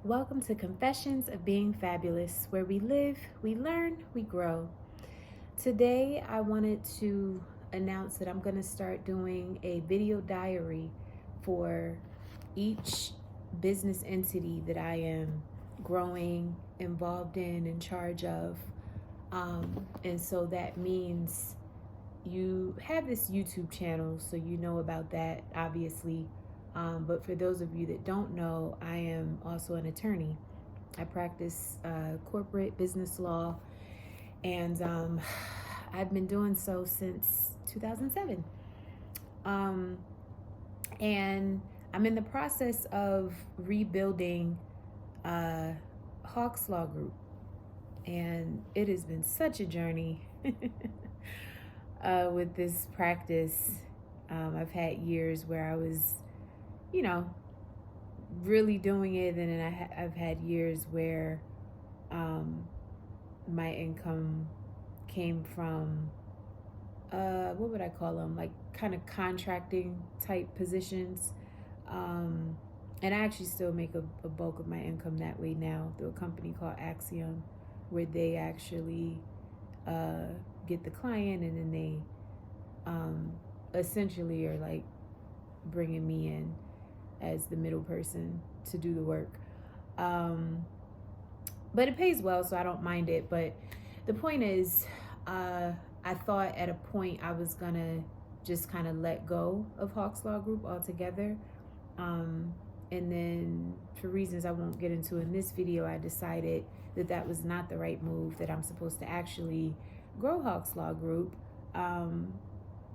Welcome to Confessions of Being Fabulous, where we live, we learn, we grow. Today, I wanted to announce that I'm going to start doing a video diary for each business entity that I am growing, involved in charge of. And so that means you have this YouTube channel, so you know about that, obviously. But for those of you that don't know, I am also an attorney. I practice corporate business law, and I've been doing so since 2007. And I'm in the process of rebuilding Hawks Law Group, and it has been such a journey with this practice. I've had years where I was, really doing it, and then I've had years where my income came from what would I call them, like kind of contracting type positions, and I actually still make a bulk of my income that way now through a company called Axiom, where they actually get the client, and then they essentially are like bringing me in as the middle person to do the work. But it pays well, so I don't mind it. But the point is, I thought at a point I was gonna just kind of let go of Hawks Law Group altogether. And then for reasons I won't get into in this video, I decided that that was not the right move, that I'm supposed to actually grow Hawks Law Group.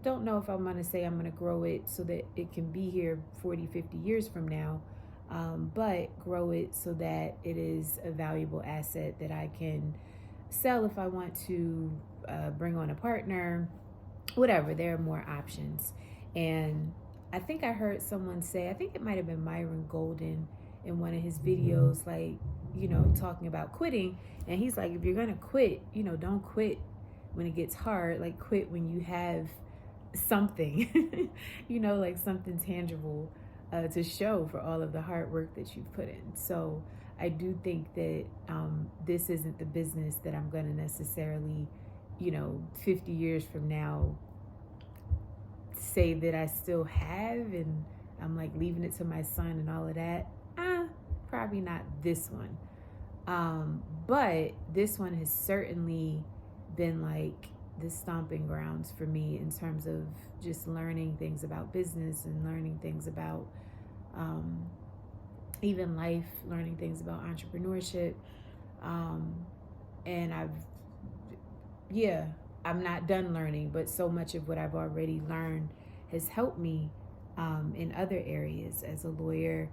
Don't know if I'm going to say I'm going to grow it so that it can be here 40, 50 years from now, but grow it so that it is a valuable asset that I can sell if I want to, bring on a partner, whatever. There are more options. And I think I heard someone say, I think it might have been Myron Golden in one of his videos, like, talking about quitting. And he's like, if you're going to quit, don't quit when it gets hard, like quit when you have something, like something tangible to show for all of the hard work that you've put in. So I do think that this isn't the business that I'm going to necessarily, 50 years from now say that I still have, and I'm like leaving it to my son and all of that. Probably not this one. But this one has certainly been like the stomping grounds for me in terms of just learning things about business and learning things about even life, learning things about entrepreneurship. And I'm not done learning, but so much of what I've already learned has helped me in other areas as a lawyer,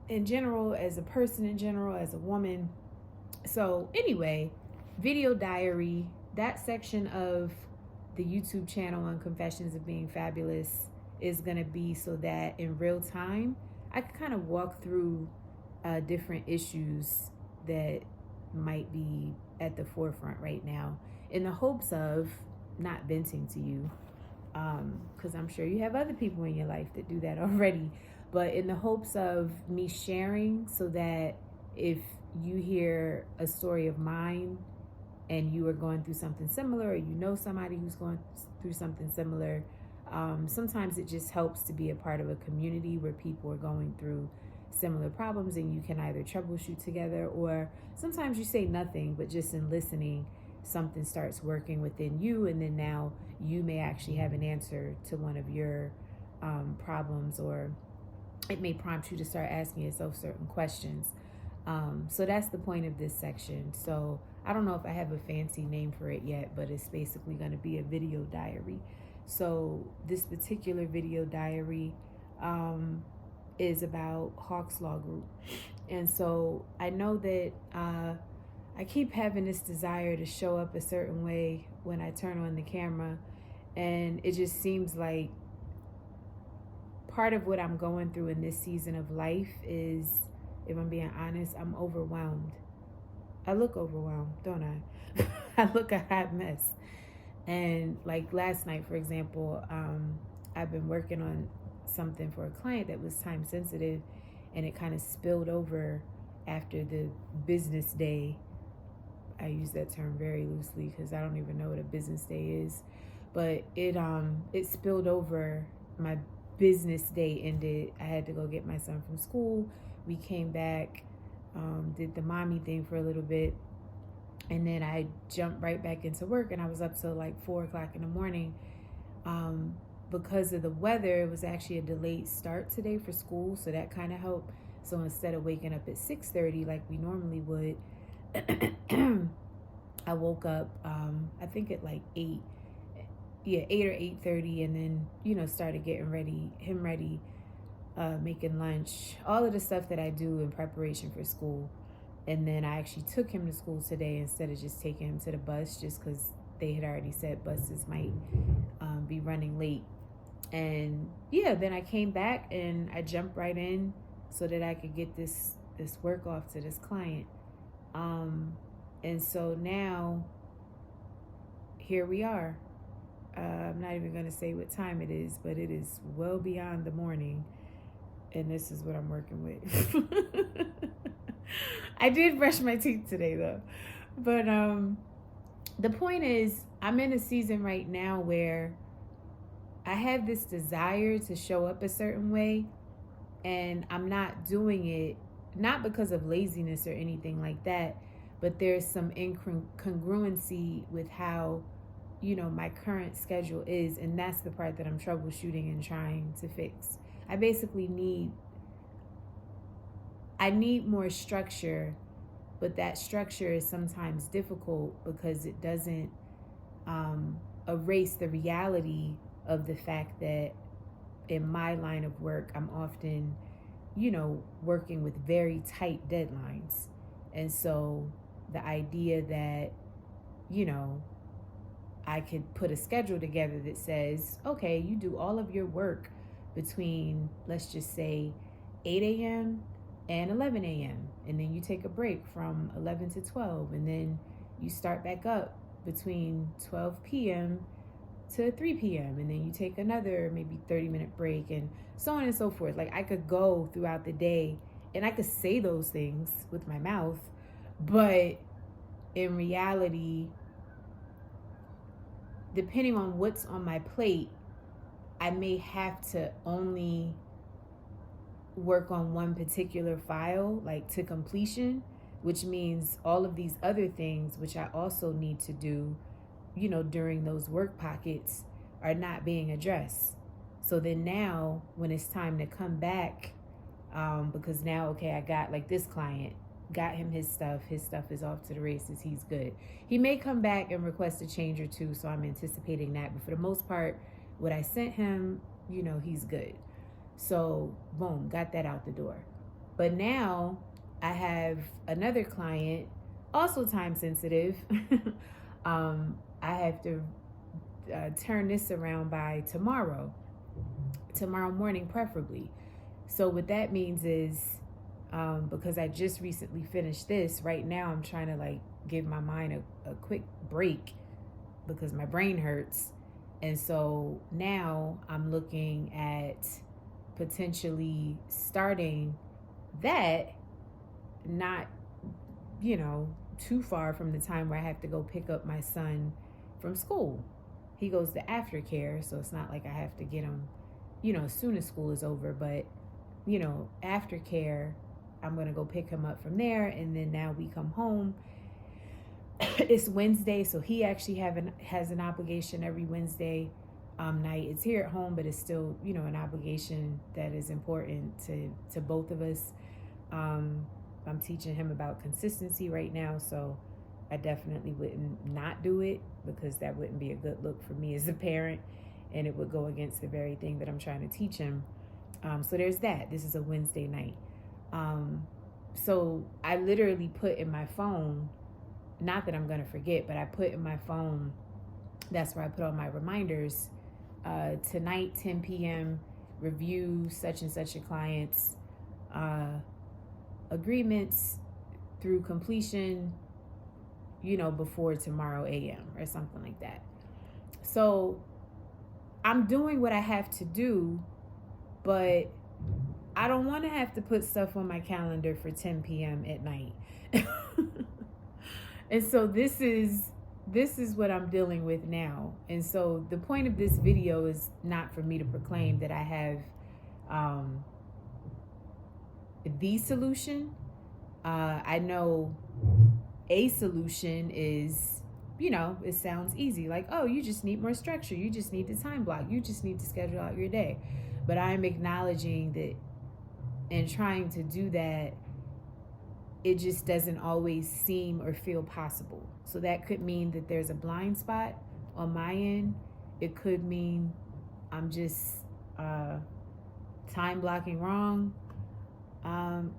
in general, as a person in general, as a woman. So anyway, video diary, that section of the YouTube channel on Confessions of Being Fabulous is going to be so that in real time I can kind of walk through different issues that might be at the forefront right now, in the hopes of not venting to you, because I'm sure you have other people in your life that do that already, but in the hopes of me sharing, so that if you hear a story of mine and you are going through something similar, or somebody who's going through something similar, sometimes it just helps to be a part of a community where people are going through similar problems, and you can either troubleshoot together, or sometimes you say nothing, but just in listening, something starts working within you, and then now you may actually have an answer to one of your problems, or it may prompt you to start asking yourself certain questions. So that's the point of this section. So I don't know if I have a fancy name for it yet, but it's basically going to be a video diary. So this particular video diary is about Hawks Law Group. And so I know that I keep having this desire to show up a certain way when I turn on the camera, and it just seems like part of what I'm going through in this season of life is, if I'm being honest, I'm overwhelmed. I look overwhelmed, don't I? I look a hot mess. And like last night, for example, I've been working on something for a client that was time sensitive, and it kind of spilled over after the business day. I use that term very loosely because I don't even know what a business day is, but it spilled over. My business day ended. I had to go get my son from school. We came back, did the mommy thing for a little bit, and then I jumped right back into work, and I was up till like 4 o'clock in the morning. Because of the weather, it was actually a delayed start today for school, so that kind of helped. So instead of waking up at 6:30 like we normally would, I woke up, I think at like 8 or 8:30, and then, started getting him ready, making lunch, all of the stuff that I do in preparation for school. And then I actually took him to school today instead of just taking him to the bus, just because they had already said buses might be running late. And yeah, then I came back and I jumped right in so that I could get this work off to this client. And so now here we are. I'm not even going to say what time it is, but it is well beyond the morning. And this is what I'm working with. I did brush my teeth today though. But the point is, I'm in a season right now where I have this desire to show up a certain way, and I'm not doing it, not because of laziness or anything like that, but there's some incongruency with how, my current schedule is, and that's the part that I'm troubleshooting and trying to fix. I basically need more structure, but that structure is sometimes difficult because it doesn't erase the reality of the fact that in my line of work, I'm often, working with very tight deadlines. And so the idea that, I could put a schedule together that says, okay, you do all of your work between, let's just say, 8 a.m. and 11 a.m. And then you take a break from 11 to 12. And then you start back up between 12 p.m. to 3 p.m. And then you take another maybe 30-minute break, and so on and so forth. Like, I could go throughout the day and I could say those things with my mouth, but in reality, depending on what's on my plate, I may have to only work on one particular file, like to completion, which means all of these other things, which I also need to do, during those work pockets, are not being addressed. So then now when it's time to come back, because now, okay, I got like this client, got him his stuff is off to the races, he's good. He may come back and request a change or two, so I'm anticipating that, but for the most part, what I sent him, he's good. So boom, got that out the door. But now I have another client, also time sensitive. I have to turn this around by tomorrow morning preferably. So what that means is, because I just recently finished this, right now I'm trying to like give my mind a quick break because my brain hurts. And so now I'm looking at potentially starting that, not, too far from the time where I have to go pick up my son from school. He goes to aftercare, so it's not like I have to get him, as soon as school is over, but, aftercare, I'm going to go pick him up from there. And then now we come home. It's Wednesday, so he actually has an obligation every Wednesday night. It's here at home, but it's still, an obligation that is important to both of us. I'm teaching him about consistency right now, so I definitely wouldn't not do it, because that wouldn't be a good look for me as a parent, and it would go against the very thing that I'm trying to teach him. So there's that. This is a Wednesday night. So I literally put in my phone, not that I'm going to forget, but I put in my phone, that's where I put all my reminders. Tonight, 10 p.m., review such and such a client's agreements through completion, before tomorrow a.m. or something like that. So I'm doing what I have to do, but I don't want to have to put stuff on my calendar for 10 p.m. at night. And so this is what I'm dealing with now. And so the point of this video is not for me to proclaim that I have the solution. I know a solution is, it sounds easy. Like, oh, you just need more structure. You just need the time block. You just need to schedule out your day. But I'm acknowledging that and trying to do that, it just doesn't always seem or feel possible. So that could mean that there's a blind spot on my end. It could mean I'm just time blocking wrong.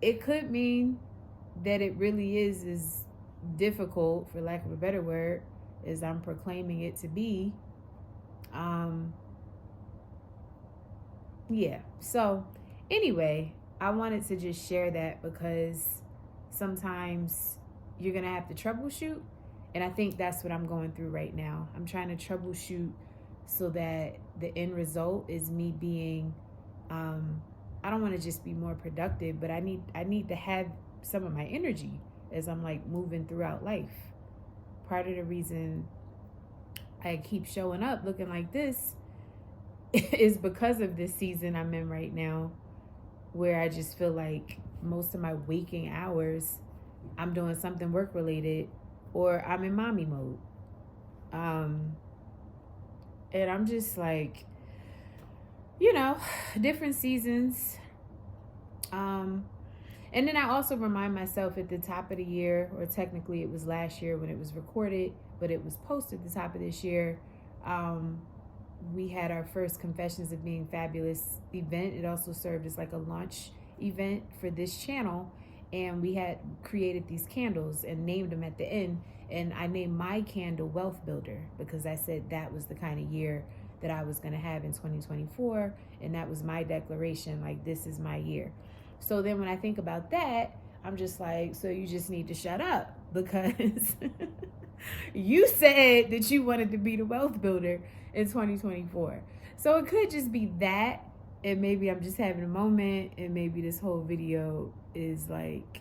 It could mean that it really is as difficult, for lack of a better word, as I'm proclaiming it to be. Yeah. So anyway, I wanted to just share that because sometimes you're going to have to troubleshoot. And I think that's what I'm going through right now. I'm trying to troubleshoot so that the end result is me being, I don't want to just be more productive, but I need to have some of my energy as I'm like moving throughout life. Part of the reason I keep showing up looking like this is because of this season I'm in right now, where I just feel like most of my waking hours, I'm doing something work related or I'm in mommy mode. And I'm just like, different seasons. And then I also remind myself at the top of the year, or technically it was last year when it was recorded, but it was posted at the top of this year. We had our first Confessions of Being Fabulous event. It also served as like a launch event for this channel. And we had created these candles and named them at the end. And I named my candle Wealth Builder because I said that was the kind of year that I was going to have in 2024. And that was my declaration, like, this is my year. So then when I think about that, I'm just like, so you just need to shut up because you said that you wanted to be the wealth builder in 2024. So it could just be that, and maybe I'm just having a moment, and maybe this whole video is like,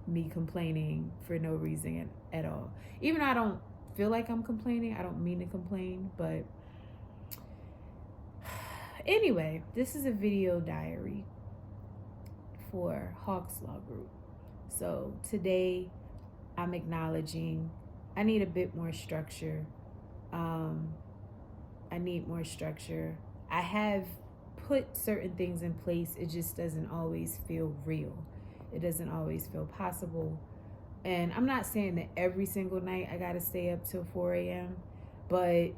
me complaining for no reason at all. Even though I don't feel like I'm complaining, I don't mean to complain, but anyway, this is a video diary for Hawk's Law Group. So today I'm acknowledging I need a bit more structure. I need more structure. I have put certain things in place. It just doesn't always feel real. It doesn't always feel possible. And I'm not saying that every single night I got to stay up till 4 a.m., but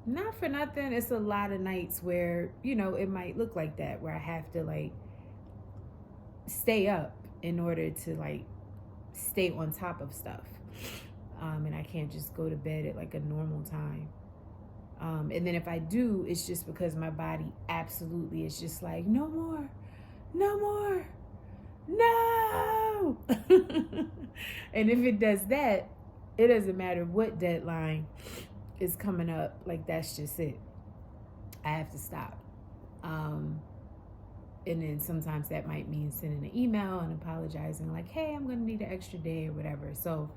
not for nothing. It's a lot of nights where, it might look like that, where I have to like stay up in order to like stay on top of stuff. And I can't just go to bed at like a normal time. And then if I do, it's just because my body absolutely is just like, no more, no. And if it does that, it doesn't matter what deadline is coming up. Like, that's just it. I have to stop. And then sometimes that might mean sending an email and apologizing like, hey, I'm going to need an extra day or whatever. So,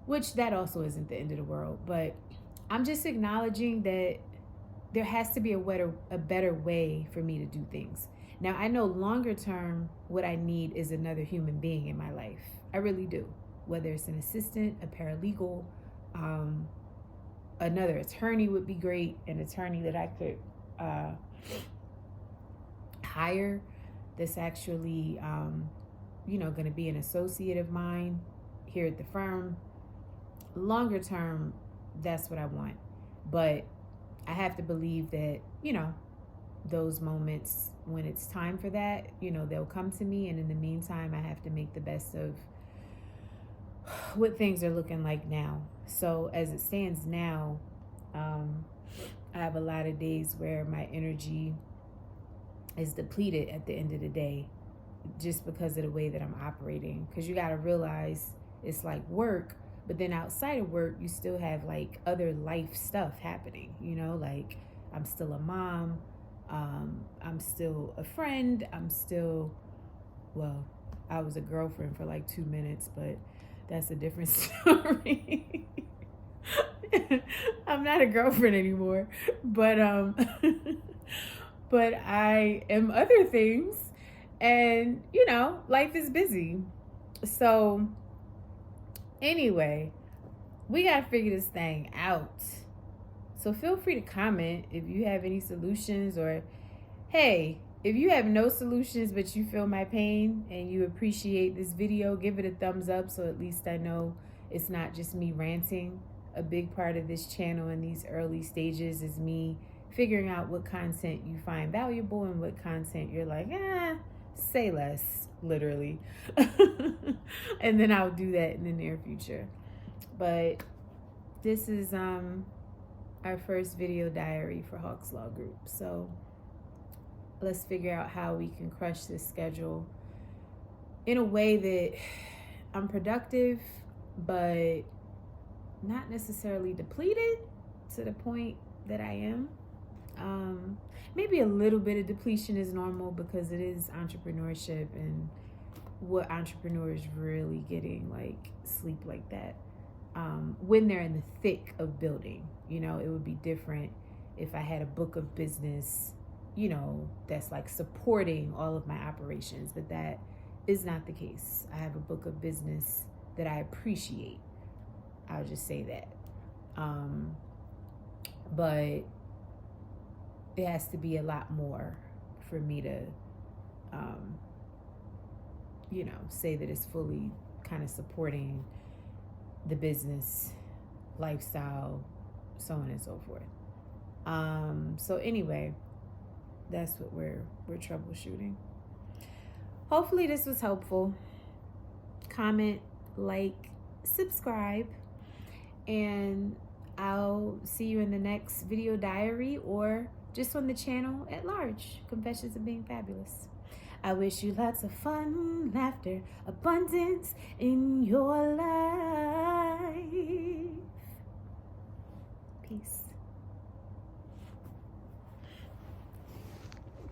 which that also isn't the end of the world. But I'm just acknowledging that there has to be a better way for me to do things. Now, I know longer term, what I need is another human being in my life. I really do. Whether it's an assistant, a paralegal, another attorney would be great. An attorney that I could hire that's actually, going to be an associate of mine here at the firm. Longer term, that's what I want. But I have to believe that, those moments when it's time for that, they'll come to me. And in the meantime, I have to make the best of what things are looking like now. So as it stands now, I have a lot of days where my energy is depleted at the end of the day just because of the way that I'm operating. Because you got to realize it's like work, but then outside of work, you still have like other life stuff happening, like I'm still a mom. I'm still a friend. Well, I was a girlfriend for like 2 minutes, but that's a different story. I'm not a girlfriend anymore, but but I am other things, and life is busy. So anyway, we gotta figure this thing out. So feel free to comment if you have any solutions, or hey, if you have no solutions but you feel my pain and you appreciate this video, give it a thumbs up so at least I know it's not just me ranting. A big part of this channel in these early stages is me figuring out what content you find valuable and what content you're like, say less, literally. And then I'll do that in the near future. But this is our first video diary for Hawks Law Group. So let's figure out how we can crush this schedule in a way that I'm productive, but not necessarily depleted to the point that I am. Maybe a little bit of depletion is normal because it is entrepreneurship, and what entrepreneurs really getting like sleep like that when they're in the thick of building. It would be different if I had a book of business that's like supporting all of my operations, but that is not the case. I have a book of business that I appreciate. I'll just say that. But it has to be a lot more for me to, say that it's fully kind of supporting the business, lifestyle, so on and so forth. So anyway, that's what we're troubleshooting. Hopefully this was helpful. Comment, like, subscribe, and I'll see you in the next video diary or just on the channel at large. Confessions of Being Fabulous. I wish you lots of fun, laughter, abundance in your life.